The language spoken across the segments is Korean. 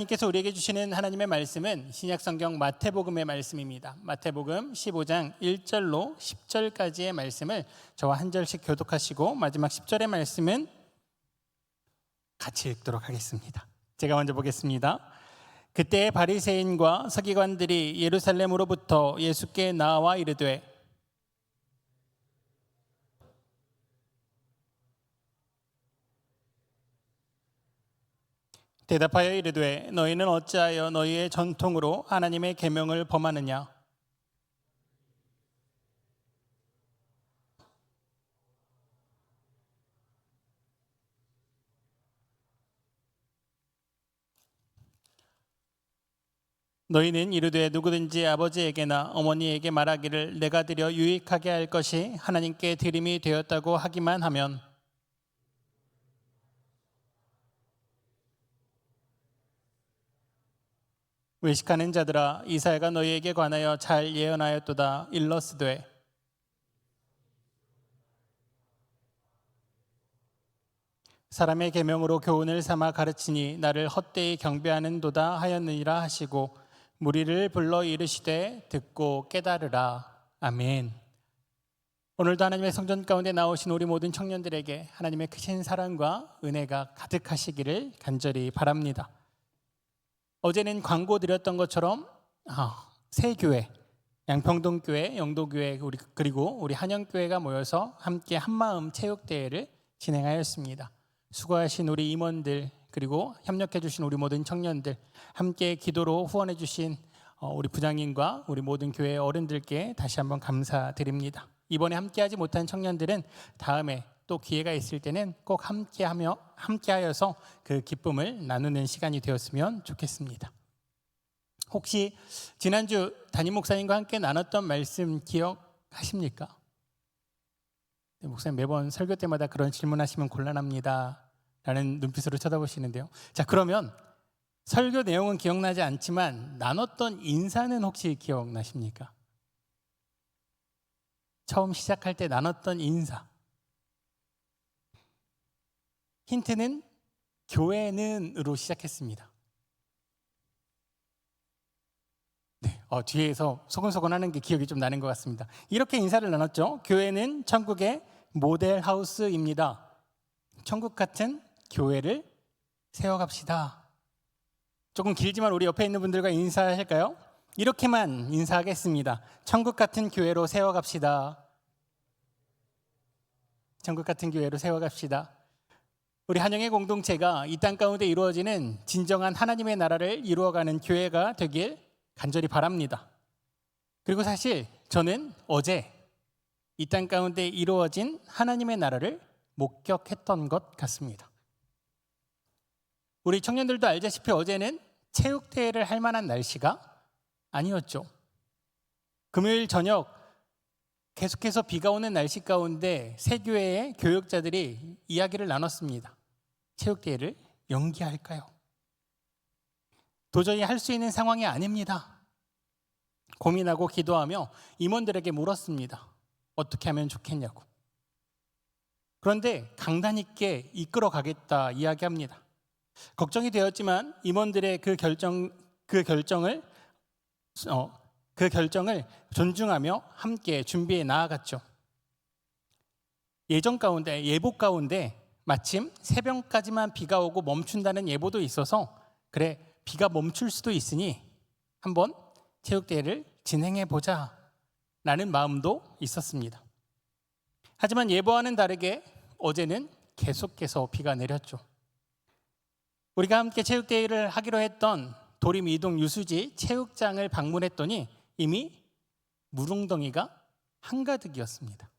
하나님께서 우리에게 주시는 하나님의 말씀은 신약성경 마태복음의 말씀입니다. 마태복음 15장 1절로 10절까지의 말씀을 저와 한 절씩 교독하시고 마지막 10절의 말씀은 같이 읽도록 하겠습니다. 제가 먼저 보겠습니다. 그때 바리새인과 서기관들이 예루살렘으로부터 예수께 나와 이르되 대답하여 이르되 너희는 어찌하여 너희의 전통으로 하나님의 계명을 범하느냐? 너희는 이르되 누구든지 아버지에게나 어머니에게 말하기를 내가 드려 유익하게 할 것이 하나님께 드림이 되었다고 하기만 하면 외식하는 자들아, 이사야가 너희에게 관하여 잘 예언하였도다. 일러스되 사람의 계명으로 교훈을 삼아 가르치니 나를 헛되이 경배하는도다 하였느니라 하시고 무리를 불러 이르시되 듣고 깨달으라. 아멘. 오늘도 하나님의 성전 가운데 나오신 우리 모든 청년들에게 하나님의 크신 사랑과 은혜가 가득하시기를 간절히 바랍니다. 어제는 광고 드렸던 것처럼 새 교회, 양평동교회, 영도교회 그리고 우리 한영교회가 모여서 함께 한마음 체육대회를 진행하였습니다. 수고하신 우리 임원들 그리고 협력해 주신 우리 모든 청년들, 함께 기도로 후원해 주신 우리 부장님과 우리 모든 교회 어른들께 다시 한번 감사드립니다. 이번에 함께하지 못한 청년들은 다음에 또 기회가 있을 때는 꼭 함께하여서 그 기쁨을 나누는 시간이 되었으면 좋겠습니다. 혹시 지난주 담임 목사님과 함께 나눴던 말씀 기억하십니까? 네, 목사님 매번 설교 때마다 그런 질문하시면 곤란합니다 라는 눈빛으로 쳐다보시는데요. 자, 그러면 설교 내용은 기억나지 않지만 나눴던 인사는 혹시 기억나십니까? 처음 시작할 때 나눴던 인사. 힌트는 교회는으로 시작했습니다. 네, 뒤에서 소근소근하는 게 기억이 좀 나는 것 같습니다. 이렇게 인사를 나눴죠. 교회는 천국의 모델 하우스입니다. 천국 같은 교회를 세워갑시다. 조금 길지만 우리 옆에 있는 분들과 인사하실까요? 이렇게만 인사하겠습니다. 천국 같은 교회로 세워갑시다. 천국 같은 교회로 세워갑시다. 우리 한영의 공동체가 이 땅 가운데 이루어지는 진정한 하나님의 나라를 이루어가는 교회가 되길 간절히 바랍니다. 그리고 사실 저는 어제 이 땅 가운데 이루어진 하나님의 나라를 목격했던 것 같습니다. 우리 청년들도 알다시피 어제는 체육대회를 할 만한 날씨가 아니었죠. 금요일 저녁 계속해서 비가 오는 날씨 가운데 새 교회의 교육자들이 이야기를 나눴습니다. 체육대회를 연기할까요? 도저히 할 수 있는 상황이 아닙니다. 고민하고 기도하며 임원들에게 물었습니다. 어떻게 하면 좋겠냐고. 그런데 강단 있게 이끌어 가겠다 이야기합니다. 걱정이 되었지만 임원들의 그 결정을 존중하며 함께 준비해 나아갔죠. 예보 가운데 마침 새벽까지만 비가 오고 멈춘다는 예보도 있어서 그래 비가 멈출 수도 있으니 한번 체육대회를 진행해 보자 라는 마음도 있었습니다. 하지만 예보와는 다르게 어제는 계속해서 비가 내렸죠. 우리가 함께 체육대회를 하기로 했던 도림 이동 유수지 체육장을 방문했더니 이미 물웅덩이가 한가득이었습니다.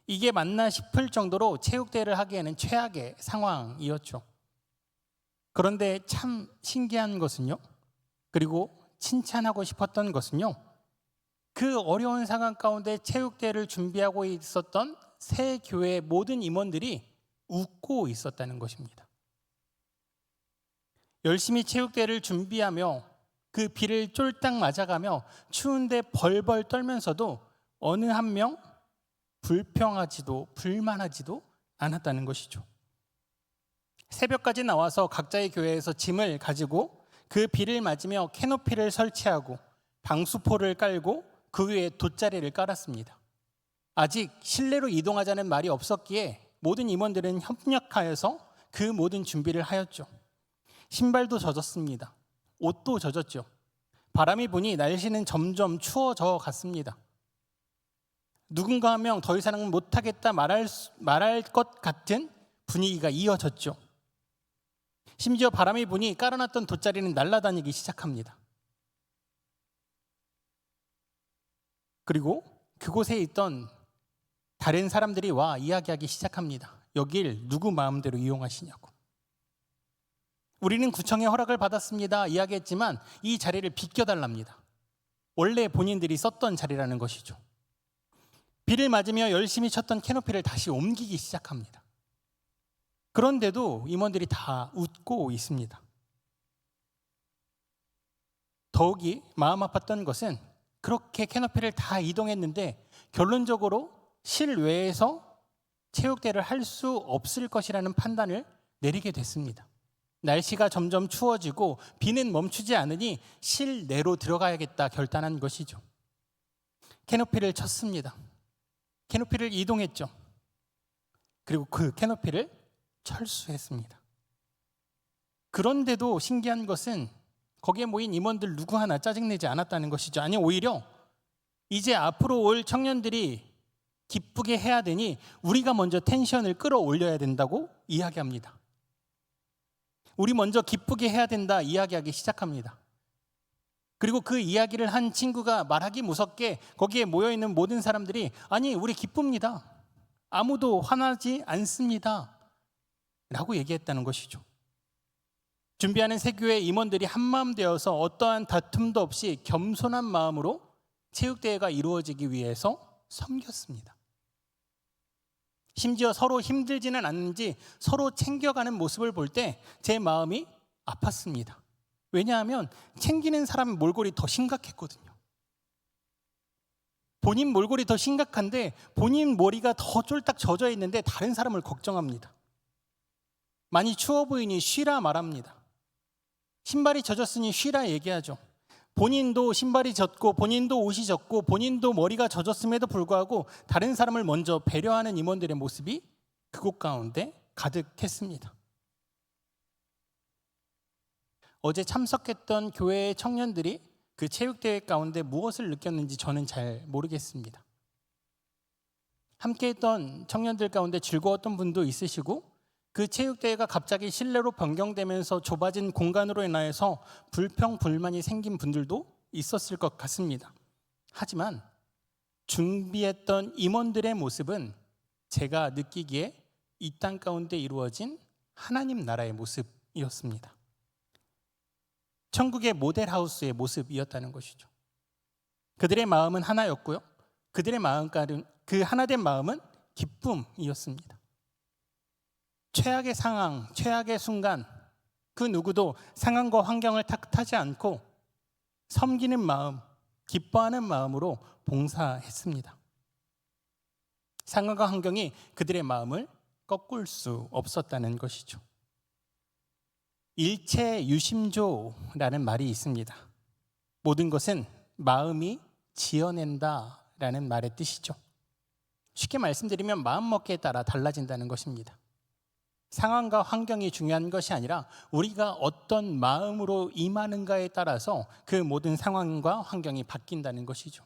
이게 맞나 싶을 정도로 체육대회를 하기에는 최악의 상황이었죠. 그런데 참 신기한 것은요, 그리고 칭찬하고 싶었던 것은요, 그 어려운 상황 가운데 체육대회를 준비하고 있었던 새 교회 모든 임원들이 웃고 있었다는 것입니다. 열심히 체육대회를 준비하며 그 비를 쫄딱 맞아가며 추운데 벌벌 떨면서도 어느 한 명 불평하지도 불만하지도 않았다는 것이죠. 새벽까지 나와서 각자의 교회에서 짐을 가지고 그 비를 맞으며 캐노피를 설치하고 방수포를 깔고 그 위에 돗자리를 깔았습니다. 아직 실내로 이동하자는 말이 없었기에 모든 임원들은 협력하여서 그 모든 준비를 하였죠. 신발도 젖었습니다. 옷도 젖었죠. 바람이 부니 날씨는 점점 추워져 갔습니다. 누군가 한 명 더 이상은 못하겠다 말할 것 같은 분위기가 이어졌죠. 심지어 바람이 부니 깔아놨던 돗자리는 날아다니기 시작합니다. 그리고 그곳에 있던 다른 사람들이 와 이야기하기 시작합니다. 여길 누구 마음대로 이용하시냐고. 우리는 구청의 허락을 받았습니다 이야기했지만 이 자리를 비껴달랍니다. 원래 본인들이 썼던 자리라는 것이죠. 비를 맞으며 열심히 쳤던 캐노피를 다시 옮기기 시작합니다. 그런데도 임원들이 다 웃고 있습니다. 더욱이 마음 아팠던 것은 그렇게 캐노피를 다 이동했는데 결론적으로 실외에서 체육대회를 할 수 없을 것이라는 판단을 내리게 됐습니다. 날씨가 점점 추워지고 비는 멈추지 않으니 실내로 들어가야겠다 결단한 것이죠. 캐노피를 쳤습니다. 캐노피를 이동했죠. 그리고 그 캐노피를 철수했습니다. 그런데도 신기한 것은 거기에 모인 임원들 누구 하나 짜증내지 않았다는 것이죠. 아니 오히려 이제 앞으로 올 청년들이 기쁘게 해야 되니 우리가 먼저 텐션을 끌어올려야 된다고 이야기합니다. 우리 먼저 기쁘게 해야 된다 이야기하기 시작합니다. 그리고 그 이야기를 한 친구가 말하기 무섭게 거기에 모여있는 모든 사람들이 아니 우리 기쁩니다. 아무도 화나지 않습니다. 라고 얘기했다는 것이죠. 준비하는 세교회 임원들이 한마음 되어서 어떠한 다툼도 없이 겸손한 마음으로 체육대회가 이루어지기 위해서 섬겼습니다. 심지어 서로 힘들지는 않는지 서로 챙겨가는 모습을 볼 때 제 마음이 아팠습니다. 왜냐하면 챙기는 사람의 몰골이 더 심각했거든요. 본인 몰골이 더 심각한데 본인 머리가 더 쫄딱 젖어 있는데 다른 사람을 걱정합니다. 많이 추워 보이니 쉬라 말합니다. 신발이 젖었으니 쉬라 얘기하죠. 본인도 신발이 젖고 본인도 옷이 젖고 본인도 머리가 젖었음에도 불구하고 다른 사람을 먼저 배려하는 임원들의 모습이 그곳 가운데 가득했습니다. 어제 참석했던 교회의 청년들이 그 체육대회 가운데 무엇을 느꼈는지 저는 잘 모르겠습니다. 함께했던 청년들 가운데 즐거웠던 분도 있으시고 그 체육대회가 갑자기 실내로 변경되면서 좁아진 공간으로 인하여서 불평불만이 생긴 분들도 있었을 것 같습니다. 하지만 준비했던 임원들의 모습은 제가 느끼기에 이 땅 가운데 이루어진 하나님 나라의 모습이었습니다. 천국의 모델하우스의 모습이었다는 것이죠. 그들의 마음은 하나였고요. 그들의 마음가는 그 하나된 마음은 기쁨이었습니다. 최악의 상황, 최악의 순간 그 누구도 상황과 환경을 탓하지 않고 섬기는 마음, 기뻐하는 마음으로 봉사했습니다. 상황과 환경이 그들의 마음을 꺾을 수 없었다는 것이죠. 일체 유심조라는 말이 있습니다. 모든 것은 마음이 지어낸다라는 말의 뜻이죠. 쉽게 말씀드리면 마음먹기에 따라 달라진다는 것입니다. 상황과 환경이 중요한 것이 아니라 우리가 어떤 마음으로 임하는가에 따라서 그 모든 상황과 환경이 바뀐다는 것이죠.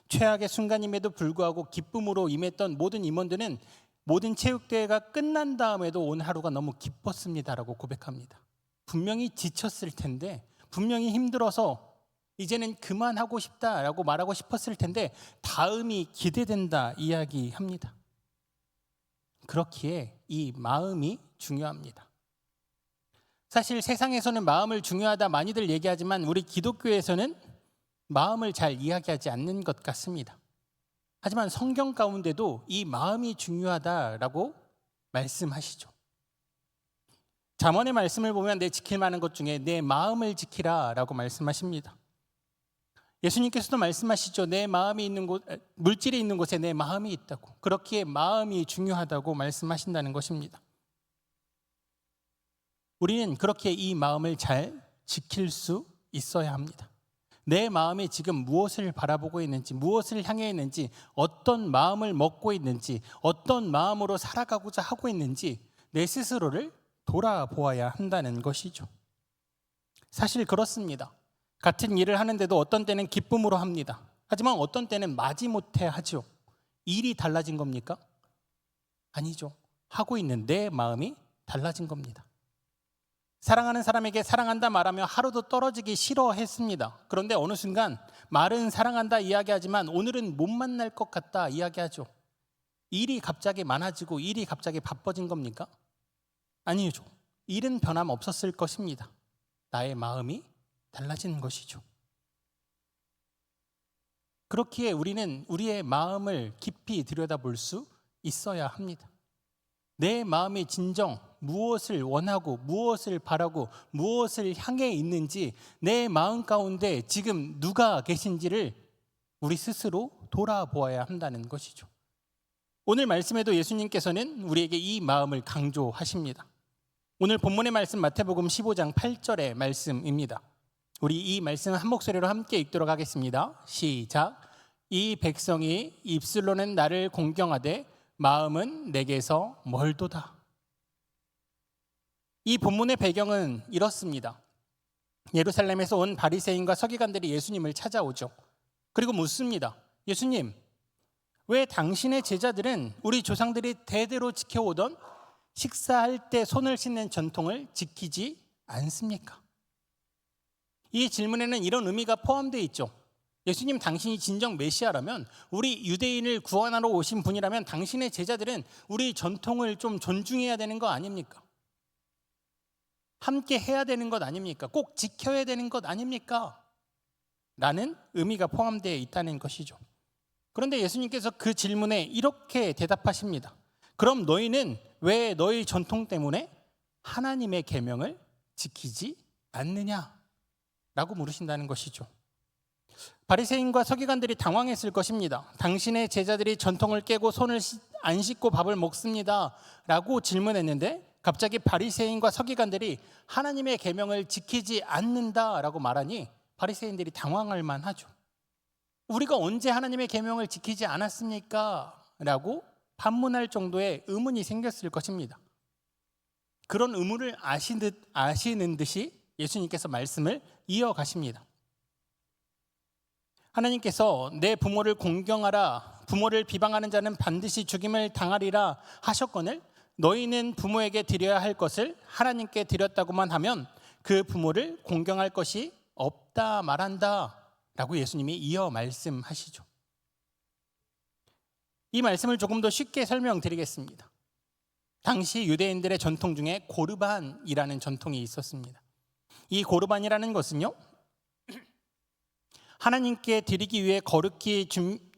최악의 순간임에도 불구하고 기쁨으로 임했던 모든 임원들은 모든 체육대회가 끝난 다음에도 오늘 하루가 너무 기뻤습니다라고 고백합니다. 분명히 지쳤을 텐데, 분명히 힘들어서 이제는 그만하고 싶다라고 말하고 싶었을 텐데 다음이 기대된다 이야기합니다. 그렇기에 이 마음이 중요합니다. 사실 세상에서는 마음을 중요하다 많이들 얘기하지만 우리 기독교에서는 마음을 잘 이야기하지 않는 것 같습니다. 하지만 성경 가운데도 이 마음이 중요하다라고 말씀하시죠. 잠언의 말씀을 보면 내 지킬 만한 것 중에 내 마음을 지키라라고 말씀하십니다. 예수님께서도 말씀하시죠. 내 마음이 있는 곳, 물질이 있는 곳에 내 마음이 있다고. 그렇기에 마음이 중요하다고 말씀하신다는 것입니다. 우리는 그렇게 이 마음을 잘 지킬 수 있어야 합니다. 내 마음이 지금 무엇을 바라보고 있는지, 무엇을 향해 있는지, 어떤 마음을 먹고 있는지, 어떤 마음으로 살아가고자 하고 있는지 내 스스로를 돌아보아야 한다는 것이죠. 사실 그렇습니다. 같은 일을 하는데도 어떤 때는 기쁨으로 합니다. 하지만 어떤 때는 마지못해 하죠. 일이 달라진 겁니까? 아니죠. 하고 있는 내 마음이 달라진 겁니다. 사랑하는 사람에게 사랑한다 말하며 하루도 떨어지기 싫어했습니다. 그런데 어느 순간 말은 사랑한다 이야기하지만 오늘은 못 만날 것 같다 이야기하죠. 일이 갑자기 많아지고 일이 갑자기 바빠진 겁니까? 아니죠. 일은 변함없었을 것입니다. 나의 마음이 달라진 것이죠. 그렇기에 우리는 우리의 마음을 깊이 들여다볼 수 있어야 합니다. 내 마음이 진정 무엇을 원하고 무엇을 바라고 무엇을 향해 있는지, 내 마음 가운데 지금 누가 계신지를 우리 스스로 돌아보아야 한다는 것이죠. 오늘 말씀에도 예수님께서는 우리에게 이 마음을 강조하십니다. 오늘 본문의 말씀 마태복음 15장 8절의 말씀입니다. 우리 이 말씀 한 목소리로 함께 읽도록 하겠습니다. 시작. 이 백성이 입술로는 나를 공경하되 마음은 내게서 멀도다. 이 본문의 배경은 이렇습니다. 예루살렘에서 온 바리새인과 서기관들이 예수님을 찾아오죠. 그리고 묻습니다. 예수님, 왜 당신의 제자들은 우리 조상들이 대대로 지켜오던 식사할 때 손을 씻는 전통을 지키지 않습니까? 이 질문에는 이런 의미가 포함되어 있죠. 예수님, 당신이 진정 메시아라면, 우리 유대인을 구원하러 오신 분이라면 당신의 제자들은 우리 전통을 좀 존중해야 되는 거 아닙니까? 함께 해야 되는 것 아닙니까? 꼭 지켜야 되는 것 아닙니까? 라는 의미가 포함되어 있다는 것이죠. 그런데 예수님께서 그 질문에 이렇게 대답하십니다. 그럼 너희는 왜 너희 전통 때문에 하나님의 계명을 지키지 않느냐? 라고 물으신다는 것이죠. 바리새인과 서기관들이 당황했을 것입니다. 당신의 제자들이 전통을 깨고 손을 안 씻고 밥을 먹습니다 라고 질문했는데 갑자기 바리새인과 서기관들이 하나님의 계명을 지키지 않는다라고 말하니 바리새인들이 당황할 만하죠. 우리가 언제 하나님의 계명을 지키지 않았습니까? 라고 반문할 정도의 의문이 생겼을 것입니다. 그런 의문을 아시는 듯이 예수님께서 말씀을 이어가십니다. 하나님께서 내 부모를 공경하라, 부모를 비방하는 자는 반드시 죽임을 당하리라 하셨거늘 너희는 부모에게 드려야 할 것을 하나님께 드렸다고만 하면 그 부모를 공경할 것이 없다 말한다 라고 예수님이 이어 말씀하시죠. 이 말씀을 조금 더 쉽게 설명드리겠습니다. 당시 유대인들의 전통 중에 고르반이라는 전통이 있었습니다. 이 고르반이라는 것은요, 하나님께 드리기 위해 거룩히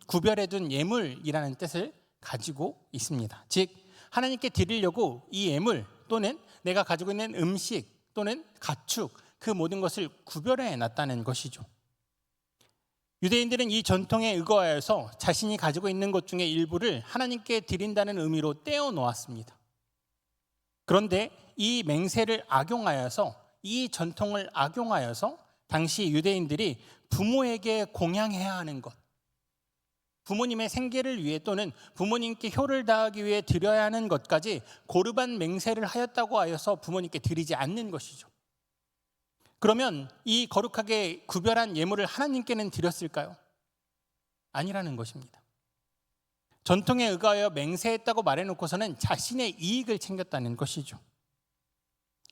구별해둔 예물이라는 뜻을 가지고 있습니다. 즉 하나님께 드리려고 이 예물 또는 내가 가지고 있는 음식 또는 가축, 그 모든 것을 구별해 놨다는 것이죠. 유대인들은 이 전통에 의거하여서 자신이 가지고 있는 것 중에 일부를 하나님께 드린다는 의미로 떼어 놓았습니다. 그런데 이 맹세를 악용하여서, 이 전통을 악용하여서 당시 유대인들이 부모에게 공양해야 하는 것, 부모님의 생계를 위해 또는 부모님께 효를 다하기 위해 드려야 하는 것까지 고르반 맹세를 하였다고 하여서 부모님께 드리지 않는 것이죠. 그러면 이 거룩하게 구별한 예물을 하나님께는 드렸을까요? 아니라는 것입니다. 전통에 의거하여 맹세했다고 말해놓고서는 자신의 이익을 챙겼다는 것이죠.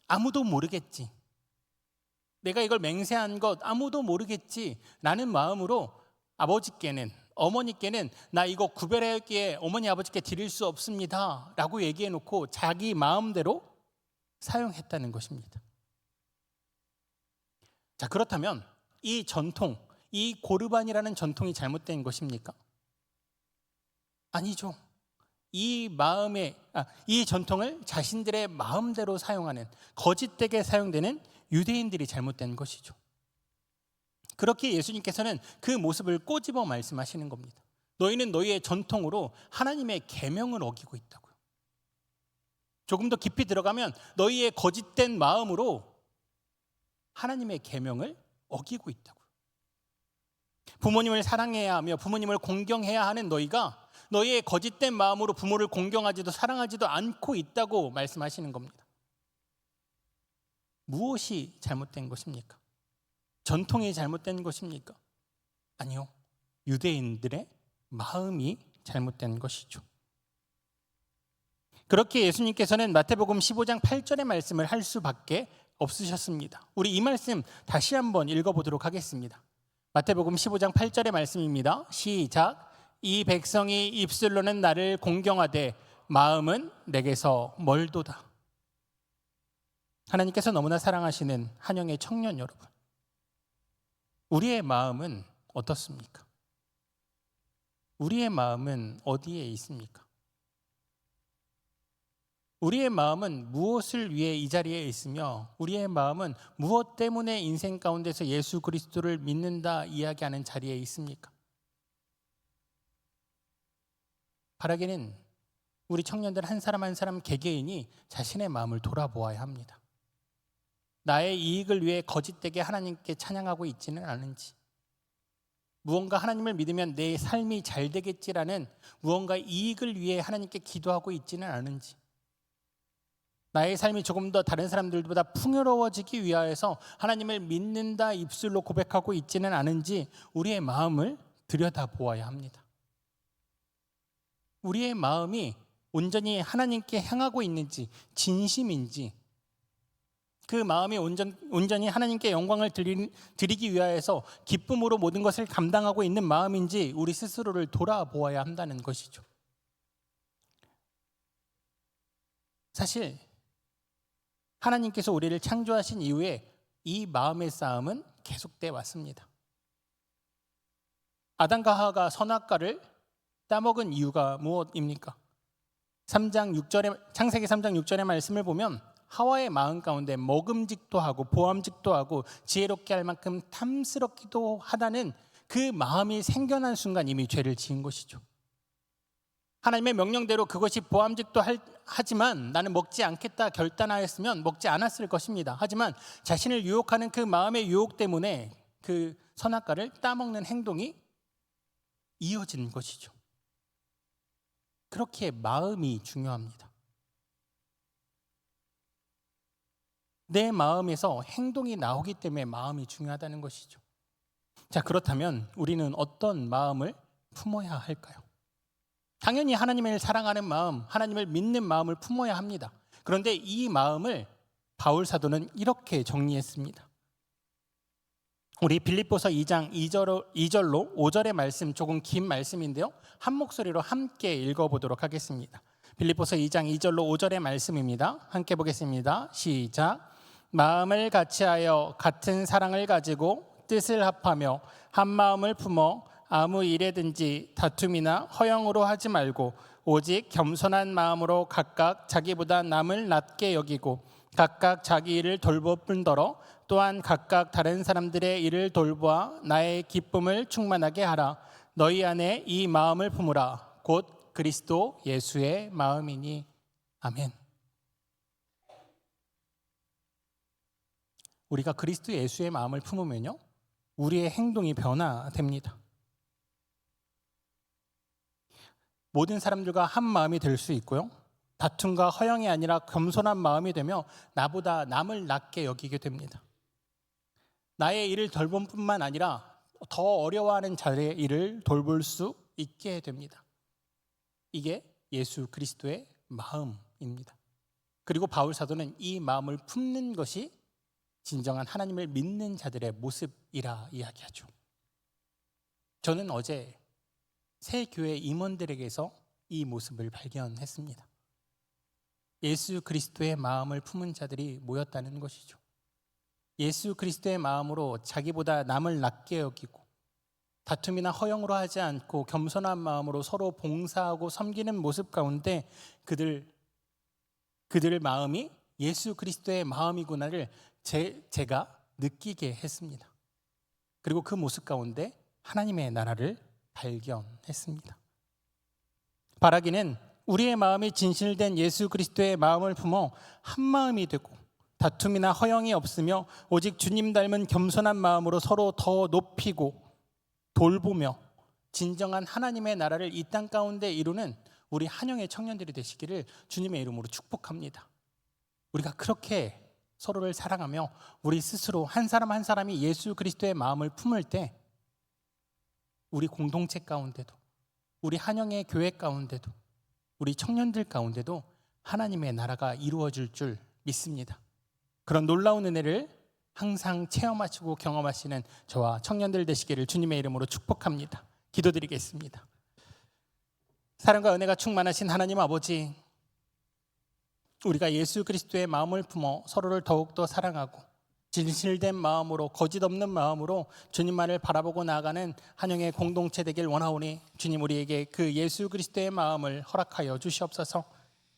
아무도 모르겠지, 내가 이걸 맹세한 것 아무도 모르겠지 라는 마음으로 아버지께는, 어머니께는 나 이거 구별했기에 어머니 아버지께 드릴 수 없습니다 라고 얘기해놓고 자기 마음대로 사용했다는 것입니다. 자, 그렇다면 이 전통, 이 고르반이라는 전통이 잘못된 것입니까? 아니죠. 이 전통을 자신들의 마음대로 사용하는, 거짓되게 사용되는 유대인들이 잘못된 것이죠. 그렇게 예수님께서는 그 모습을 꼬집어 말씀하시는 겁니다. 너희는 너희의 전통으로 하나님의 계명을 어기고 있다고요. 조금 더 깊이 들어가면 너희의 거짓된 마음으로 하나님의 계명을 어기고 있다고. 부모님을 사랑해야 하며 부모님을 공경해야 하는 너희가 너희의 거짓된 마음으로 부모를 공경하지도 사랑하지도 않고 있다고 말씀하시는 겁니다. 무엇이 잘못된 것입니까? 전통이 잘못된 것입니까? 아니요. 유대인들의 마음이 잘못된 것이죠. 그렇게 예수님께서는 마태복음 15장 8절의 말씀을 할 수밖에 없으셨습니다. 우리 이 말씀 다시 한번 읽어보도록 하겠습니다. 마태복음 15장 8절의 말씀입니다. 시작. 이 백성이 입술로는 나를 공경하되 마음은 내게서 멀도다. 하나님께서 너무나 사랑하시는 한영의 청년 여러분, 우리의 마음은 어떻습니까? 우리의 마음은 어디에 있습니까? 우리의 마음은 무엇을 위해 이 자리에 있으며 우리의 마음은 무엇 때문에 인생 가운데서 예수 그리스도를 믿는다 이야기하는 자리에 있습니까? 바라기는 우리 청년들 한 사람 한 사람 개개인이 자신의 마음을 돌아보아야 합니다. 나의 이익을 위해 거짓되게 하나님께 찬양하고 있지는 않은지, 무언가 하나님을 믿으면 내 삶이 잘 되겠지라는 무언가 이익을 위해 하나님께 기도하고 있지는 않은지, 나의 삶이 조금 더 다른 사람들보다 풍요로워지기 위하여서 하나님을 믿는다 입술로 고백하고 있지는 않은지 우리의 마음을 들여다보아야 합니다. 우리의 마음이 온전히 하나님께 향하고 있는지, 진심인지, 그 마음이 온전히 하나님께 영광을 드리기 위하여서 기쁨으로 모든 것을 감당하고 있는 마음인지 우리 스스로를 돌아보아야 한다는 것이죠. 사실 하나님께서 우리를 창조하신 이후에 이 마음의 싸움은 계속돼 왔습니다. 아담과 하와가 선악과를 따먹은 이유가 무엇입니까? 창세기 3장 6절의 말씀을 보면 하와의 마음 가운데 먹음직도 하고 보암직도 하고 지혜롭게 할 만큼 탐스럽기도 하다는 그 마음이 생겨난 순간 이미 죄를 지은 것이죠. 하나님의 명령대로 그것이 보암직도 하지만 나는 먹지 않겠다 결단하였으면 먹지 않았을 것입니다. 하지만 자신을 유혹하는 그 마음의 유혹 때문에 그 선악과를 따먹는 행동이 이어진 것이죠. 그렇게 마음이 중요합니다. 내 마음에서 행동이 나오기 때문에 마음이 중요하다는 것이죠. 자, 그렇다면 우리는 어떤 마음을 품어야 할까요? 당연히 하나님을 사랑하는 마음, 하나님을 믿는 마음을 품어야 합니다. 그런데 이 마음을 바울 사도는 이렇게 정리했습니다. 우리 빌립보서 2장 2절로 5절의 말씀, 조금 긴 말씀인데요, 한 목소리로 함께 읽어보도록 하겠습니다. 빌립보서 2장 2절로 5절의 말씀입니다. 함께 보겠습니다. 시작. 마음을 같이하여 같은 사랑을 가지고 뜻을 합하며 한 마음을 품어 아무 일에든지 다툼이나 허영으로 하지 말고 오직 겸손한 마음으로 각각 자기보다 남을 낮게 여기고 각각 자기 일을 돌보뿐더러 또한 각각 다른 사람들의 일을 돌보아 나의 기쁨을 충만하게 하라. 너희 안에 이 마음을 품으라. 곧 그리스도 예수의 마음이니. 아멘. 우리가 그리스도 예수의 마음을 품으면요, 우리의 행동이 변화됩니다. 모든 사람들과 한 마음이 될 수 있고요, 다툼과 허영이 아니라 겸손한 마음이 되며 나보다 남을 낮게 여기게 됩니다. 나의 일을 돌볼 뿐만 아니라 더 어려워하는 자의 일을 돌볼 수 있게 됩니다. 이게 예수 그리스도의 마음입니다. 그리고 바울 사도는 이 마음을 품는 것이 진정한 하나님을 믿는 자들의 모습이라 이야기하죠. 저는 어제 새 교회 임원들에게서 이 모습을 발견했습니다. 예수 그리스도의 마음을 품은 자들이 모였다는 것이죠. 예수 그리스도의 마음으로 자기보다 남을 낮게 여기고 다툼이나 허영으로 하지 않고 겸손한 마음으로 서로 봉사하고 섬기는 모습 가운데 그들의 마음이 예수 그리스도의 마음이구나를 제가 느끼게 했습니다. 그리고 그 모습 가운데 하나님의 나라를 발견했습니다. 바라기는 우리의 마음이 진실된 예수 그리스도의 마음을 품어 한 마음이 되고 다툼이나 허영이 없으며 오직 주님 닮은 겸손한 마음으로 서로 더 높이고 돌보며 진정한 하나님의 나라를 이 땅 가운데 이루는 우리 한영의 청년들이 되시기를 주님의 이름으로 축복합니다. 우리가 그렇게 서로를 사랑하며 우리 스스로 한 사람 한 사람이 예수 그리스도의 마음을 품을 때 우리 공동체 가운데도, 우리 한영의 교회 가운데도, 우리 청년들 가운데도 하나님의 나라가 이루어질 줄 믿습니다. 그런 놀라운 은혜를 항상 체험하시고 경험하시는 저와 청년들 되시기를 주님의 이름으로 축복합니다. 기도드리겠습니다. 사랑과 은혜가 충만하신 하나님 아버지, 우리가 예수 그리스도의 마음을 품어 서로를 더욱더 사랑하고 진실된 마음으로, 거짓 없는 마음으로 주님만을 바라보고 나아가는 한영의 공동체 되길 원하오니 주님, 우리에게 그 예수 그리스도의 마음을 허락하여 주시옵소서.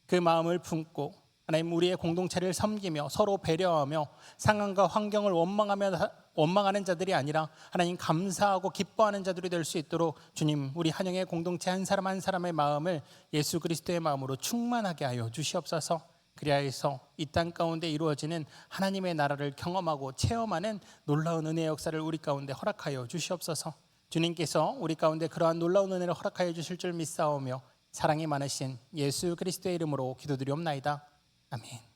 그 마음을 품고 하나님, 우리의 공동체를 섬기며 서로 배려하며 상황과 환경을 원망하는 자들이 아니라 하나님 감사하고 기뻐하는 자들이 될 수 있도록 주님, 우리 한영의 공동체 한 사람 한 사람의 마음을 예수 그리스도의 마음으로 충만하게 하여 주시옵소서. 그리하여서 이 땅 가운데 이루어지는 하나님의 나라를 경험하고 체험하는 놀라운 은혜의 역사를 우리 가운데 허락하여 주시옵소서. 주님께서 우리 가운데 그러한 놀라운 은혜를 허락하여 주실 줄 믿사오며 사랑이 많으신 예수 그리스도의 이름으로 기도드리옵나이다. 아멘.